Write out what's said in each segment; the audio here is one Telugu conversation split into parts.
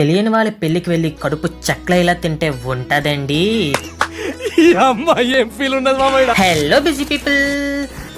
తెలియని వాళ్ళ పెళ్లికి వెళ్ళి కడుపు చెక్కలేలా తింటే ఉంటదండి. Hello busy people.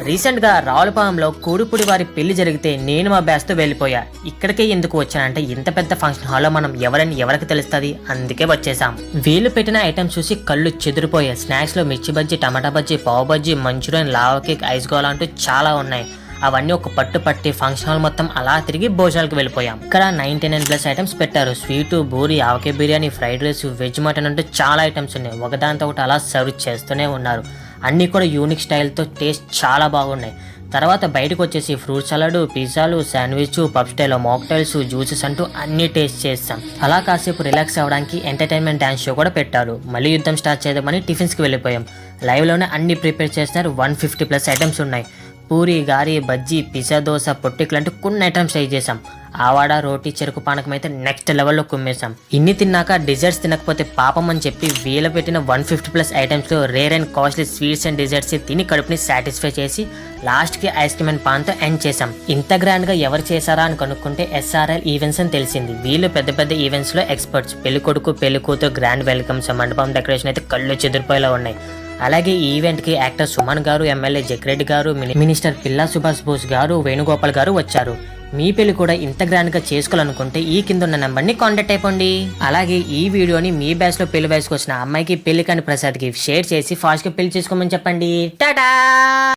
రీసెంట్ గా రావులపాలెంలో కూడుపుడి వారి పెళ్లి జరిగితే నేను మా బ్యాచ్ తో వెళ్ళిపోయా. ఇక్కడికే ఎందుకు వచ్చానంటే ఇంత పెద్ద ఫంక్షన్ హాల్లో మనం ఎవరని ఎవరికి తెలుస్తుంది, అందుకే వచ్చేసాం. వీళ్ళు పెట్టిన ఐటమ్స్ చూసి కళ్ళు చెదిరిపోయాయి. స్నాక్స్ లో మిర్చి బజ్జీ, టమాటా బజ్జీ, పావు bajji, Manchurian, lava cake, ice గోలా అంటూ చాలా ఉన్నాయి. అవన్నీ ఒక పట్టు పట్టి ఫంక్షన్ హాల్ మొత్తం అలా తిరిగి భోజనాలకు వెళ్ళిపోయాం. ఇక్కడ 99+ ఐటమ్స్ పెట్టారు. స్వీటు, బూరి, avakaya biryani, fried rice, veg mutton అంటూ చాలా ఐటమ్స్ ఉన్నాయి. ఒకదాంతో ఒకటి అలా సర్వ్ చేస్తూనే ఉన్నారు. అన్నీ కూడా యూనిక్ స్టైల్తో టేస్ట్ చాలా బాగున్నాయి. తర్వాత బయటకు వచ్చేసి ఫ్రూట్ సలాడ్, పిజ్జాలు, sandwich, pub style mocktails, juices అంటూ అన్ని టేస్ట్ చేస్తాం. అలా కాసేపు రిలాక్స్ అవ్వడానికి ఎంటర్టైన్మెంట్ డాన్స్ షో కూడా పెట్టారు. మళ్ళీ యుద్ధం స్టార్ట్ చేద్దామని టిఫిన్స్కి వెళ్ళిపోయాం. లైవ్లోనే అన్ని ప్రిపేర్ చేస్తున్నారు. 150+ ఐటమ్స్ ఉన్నాయి. పూరి, గారి, బజ్జీ, పిజ్జా, దోశ, పొట్టికలు అంటూ కొన్ని ఐటమ్స్ ట్రై చేసాం. ఆవాడ, రోటీ, చెరుకు పానకం అయితే నెక్స్ట్ లెవెల్లో కుమ్మేసాం. ఇన్ని తిన్నాక డిజర్ట్స్ తినకపోతే పాపం అని చెప్పి వీళ్ళ పెట్టిన 150+ ఐటమ్స్లో rare and costly sweets and desserts తిని కడుపుని సాటిస్ఫై చేసి లాస్ట్కి ఐస్ క్రీమ్ అండ్ పాన్తో ఎండ్ చేసాం. ఇంత గ్రాండ్గా ఎవరు చేశారా అని కనుక్కుంటే SRL ఈవెంట్స్ అని తెలిసింది. వీళ్ళు పెద్ద పెద్ద ఈవెంట్స్లో ఎక్స్పర్ట్స్. పెళ్లి కొడుకు, పెళ్లి కూతురు గ్రాండ్ వెల్కమ్స్, మండపం డెకరేషన్ అయితే కళ్ళు చెదిరిపోయేలా ఉన్నాయి. అలాగే ఈ ఈవెంట్కి యాక్టర్ సుమన్ గారు, ఎమ్మెల్యే జగ్రెడ్డి గారు, మినిస్టర్ పిల్లా సుభాష్ బోస్ గారు, వేణుగోపాల్ గారు వచ్చారు. మీ పెళ్లి కూడా ఇంత గ్రాండ్గా చేసుకోవాలనుకుంటే ఈ కింద ఉన్న నెంబర్ని కాంటాక్ట్ అయిపోండి. అలాగే ఈ వీడియోని మీ బ్యాచ్లో పెళ్లి వయసుకు వచ్చిన అమ్మాయికి, పెళ్లి కాని ప్రసాద్కి షేర్ చేసి ఫాస్ట్గా పెళ్లి చేసుకోమని చెప్పండి. టాటా.